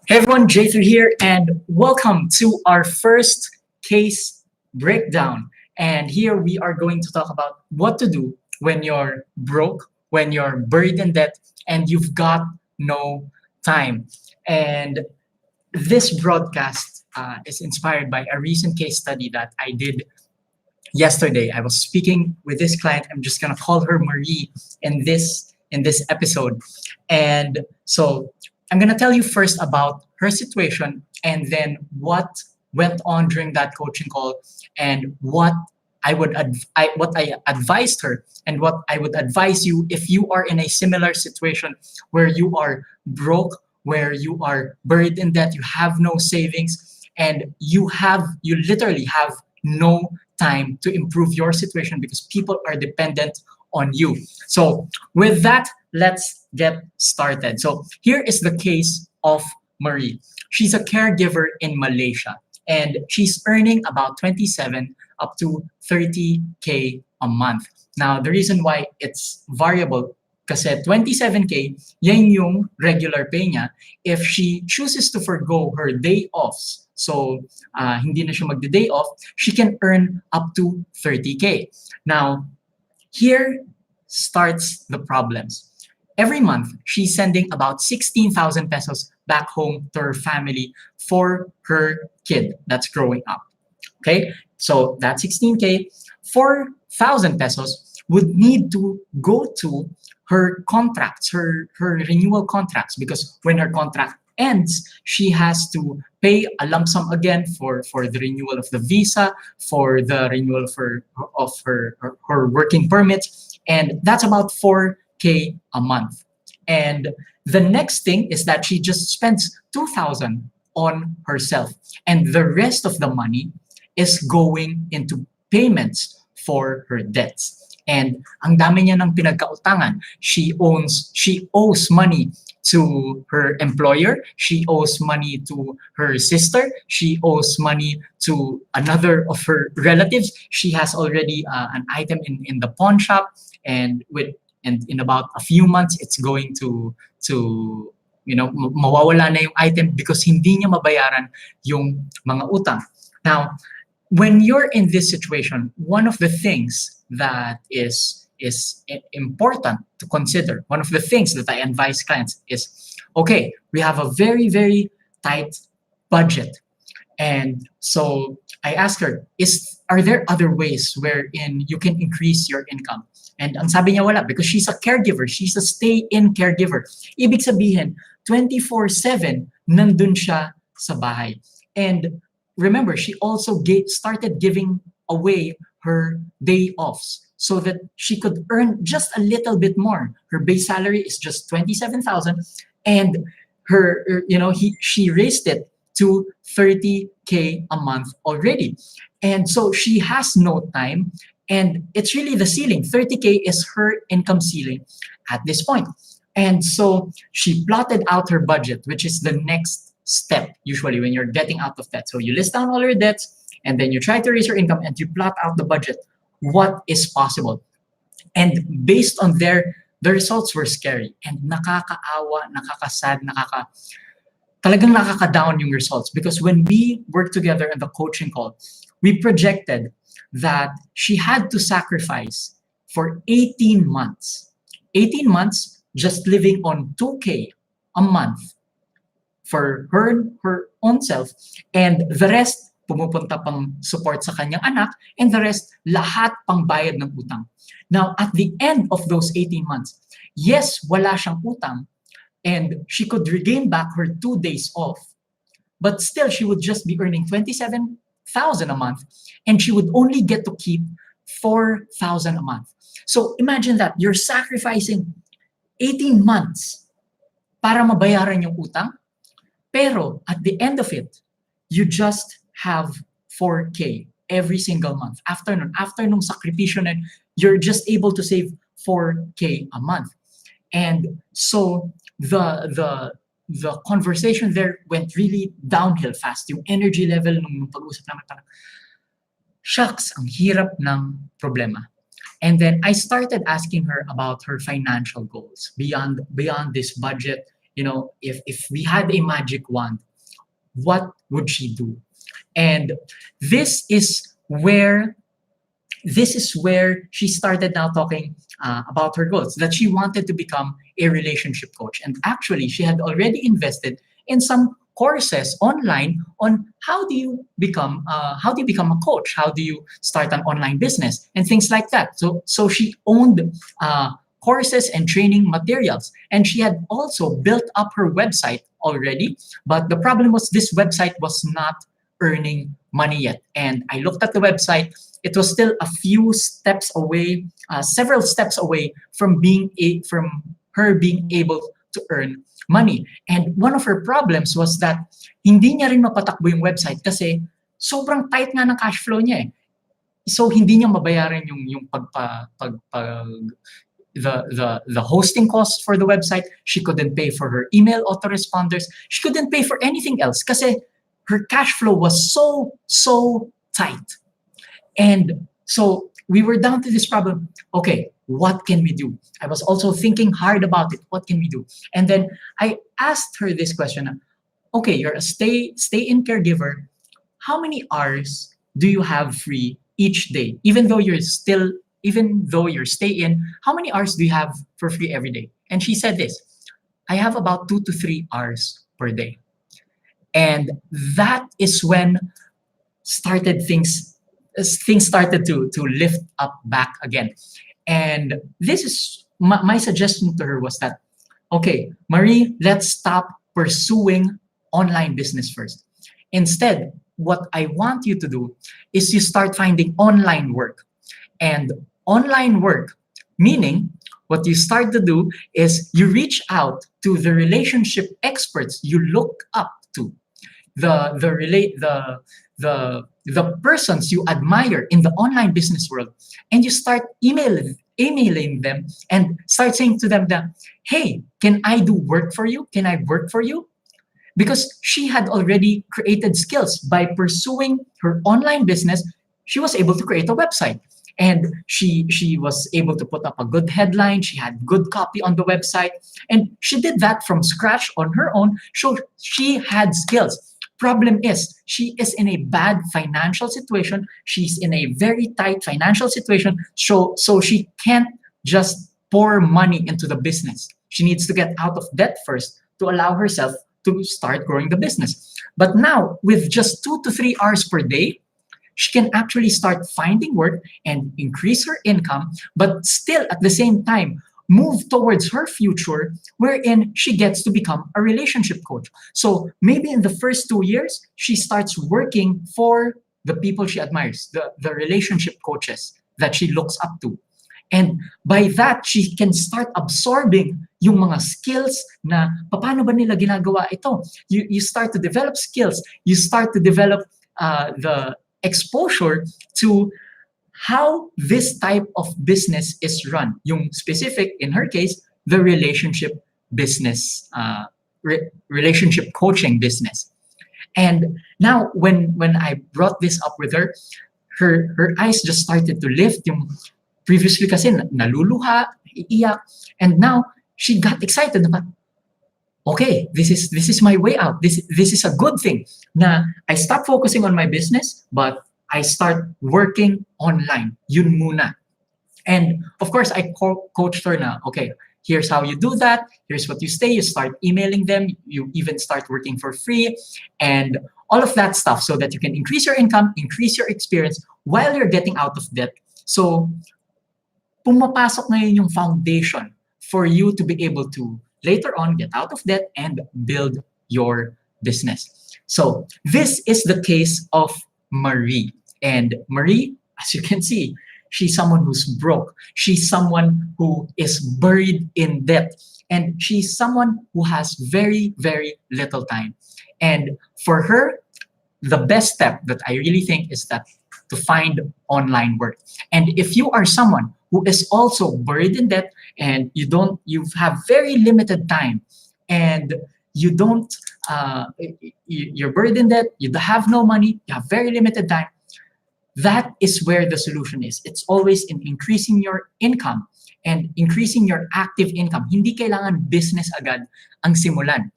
Hey everyone, J3 here, and welcome to our first case breakdown. And here we are going to talk about what to do when you're broke, when you're buried in debt, and you've got no time. And this broadcast is inspired by a recent case study that I did yesterday. I was speaking with this client. I'm just gonna call her Marie in this episode. And so I'm gonna tell you first about her situation and then what went on during that coaching call and what I advised her and what I would advise you if you are in a similar situation where you are broke, where you are buried in debt, you have no savings, and you literally have no time to improve your situation because people are dependent on you. So with that, let's get started. So here is the case of Marie. She's a caregiver in Malaysia and she's earning about 27 up to 30K a month. Now, the reason why it's variable kasi 27K, yan yung regular pay niya. If she chooses to forgo her day offs, so hindi na siya magde-day off, she can earn up to 30K. Now, here starts the problems. Every month, she's sending about 16,000 pesos back home to her family for her kid that's growing up. Okay, so that 16K, 4,000 pesos would need to go to her contracts, her renewal contracts, because when her contract ends, she has to pay a lump sum again for the renewal of the visa, for the renewal of her working permit, and that's about 4K a month. And the next thing is that she just spends 2,000 on herself, and the rest of the money is going into payments for her debts. And ang dami niya ng pinagkautangan. She owes money to her employer. She owes money to her sister. She owes money to another of her relatives. She has already an item in the pawn shop, and in about a few months, it's going to mawawala na yung item because hindi niya mabayaran yung mga utang. Now, when you're in this situation, one of the things that is important to consider, one of the things that I advise clients is, okay, we have a very, very tight budget. And so I asked her, are there other ways wherein you can increase your income? And ang sabi niya wala because she's a caregiver. She's a stay-in caregiver. Ibig sabihin, 24/7 nandun siya sa bahay. And remember, she also started giving away her day offs so that she could earn just a little bit more. Her base salary is just 27,000, and she raised it to 30K a month already. And so she has no time, and it's really the ceiling. 30K is her income ceiling at this point. And so she plotted out her budget, which is the next step usually when you're getting out of debt. So you list down all your debts and then you try to raise your income and you plot out the budget. What is possible? And based on the results were scary and nakakaawa, nakakasad, talagang nakaka-down yung results because when we worked together in the coaching call, we projected that she had to sacrifice for 18 months. 18 months just living on 2K a month for her own self, and the rest pumupunta pang support sa kanyang anak, and the rest lahat pang bayad ng utang. Now, at the end of those 18 months, yes, wala siyang utang, and she could regain back her 2 days off, but still she would just be earning 27,000 a month, and she would only get to keep 4,000 a month. So imagine that, you're sacrificing 18 months para mabayaran yung utang, pero at the end of it, you just have 4K every single month. After nung sakripisyo na, you're just able to save 4K a month. And so the conversation there went really downhill fast. Yung energy level nung pag-usap namin, parang, shucks, ang hirap ng problema. And then I started asking her about her financial goals beyond this budget if we had a magic wand, what would she do? And this is where she started now talking about her goals, that she wanted to become a relationship coach. And actually, she had already invested in some courses online on how do you become a coach, how do you start an online business, and things like that. So she owned courses and training materials, and she had also built up her website already. But the problem was this website was not earning money yet. And I looked at the website; it was still a few steps away, several steps away from from her being able to earn money. And one of her problems was that hindi niya rin mapatakbo yung website kasi sobrang tight nga ng cash flow niya eh. So hindi niya mabayaran yung the hosting costs for the website. She couldn't pay for her email autoresponders. She couldn't pay for anything else kasi her cash flow was so tight. And so we were down to this problem. Okay, what can we do? I was also thinking hard about it. What can we do? And then I asked her this question. Okay, you're a stay-in caregiver. How many hours do you have free each day? Even though you're stay-in, how many hours do you have for free every day? And she said this: I have about 2 to 3 hours per day. And that is when things started to lift up back again. And this is my suggestion to her was that, okay, Marie, let's stop pursuing online business first. Instead, what I want you to do is you start finding online work. And online work, meaning what you start to do is you reach out to the relationship experts you look up to, the persons you admire in the online business world, and you start emailing them and start saying to them that, hey, can I do work for you? Can I work for you? Because she had already created skills by pursuing her online business. She was able to create a website, and she was able to put up a good headline. She had good copy on the website, and she did that from scratch on her own. So she had skills. Problem is, she is in a bad financial situation. She's in a very tight financial situation. So she can't just pour money into the business. She needs to get out of debt first to allow herself to start growing the business. But now, with just 2 to 3 hours per day, she can actually start finding work and increase her income, but still at the same time move towards her future, wherein she gets to become a relationship coach. So maybe in the first 2 years, she starts working for the people she admires, the relationship coaches that she looks up to. And by that, she can start absorbing yung mga skills na paano ba nila ginagawa ito. You start to develop skills. You start to develop the exposure to how this type of business is run. Yung specific, in her case, the relationship business, relationship coaching business. And now, when I brought this up with her, her eyes just started to lift. Yung previously kasi naluluha, iiyak, and now she got excited about, okay, this is my way out. This is a good thing. Na I stop focusing on my business, but I start working online. Yun muna. And of course, I coached her na, okay, here's how you do that. Here's what you say. You start emailing them. You even start working for free and all of that stuff so that you can increase your income, increase your experience while you're getting out of debt. So, pumapasok ngayon yung foundation for you to be able to later on get out of debt and build your business. So, this is the case of Marie. And Marie, as you can see, she's someone who's broke. She's someone who is buried in debt. And she's someone who has very, very little time. And for her, the best step that I really think is that to find online work. And if you are someone who is also buried in debt and you have very limited time and you don't, you're buried in debt, you have no money, you have very limited time, that is where the solution is. It's always in increasing your income and increasing your active income. Hindi kailangan business agad ang simulan.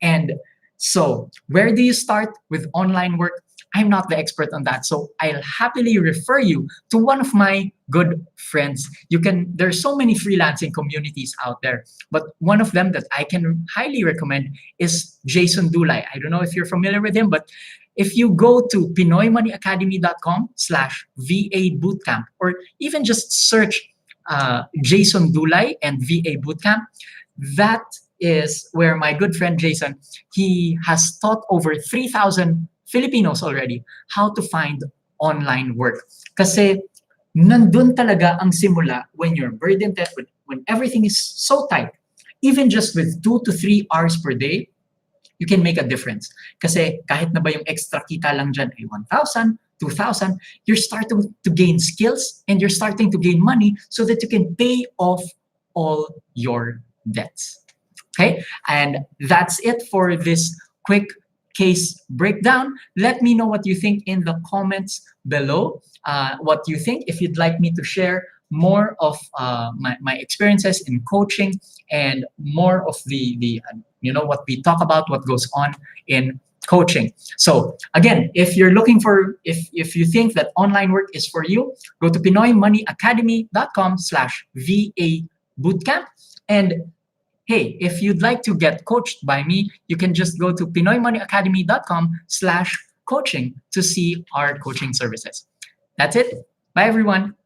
And so, where do you start with online work? I'm not the expert on that, so I'll happily refer you to one of my good friends. There's so many freelancing communities out there, but one of them that I can highly recommend is Jason Dulay. I don't know if you're familiar with him, but if you go to pinoymoneyacademy.com/VA bootcamp, or even just search Jason Dulay and VA bootcamp, that is where my good friend Jason, he has taught over 3,000 Filipinos already how to find online work. Kasi nandun talaga ang simula when you're burdened, when everything is so tight. Even just with 2 to 3 hours per day, you can make a difference. Kasi kahit na ba yung extra kita lang dyan ay 1,000, 2,000, you're starting to gain skills and you're starting to gain money so that you can pay off all your debts. Okay, and that's it for this quick case breakdown. Let me know what you think in the comments below. What you think, if you'd like me to share more of my experiences in coaching and more of the what we talk about, what goes on in coaching. So again, if you're looking for, if you think that online work is for you, go to pinoymoneyacademy.com/VA bootcamp. And hey, if you'd like to get coached by me, you can just go to pinoymoneyacademy.com/coaching to see our coaching services. That's it. Bye, everyone.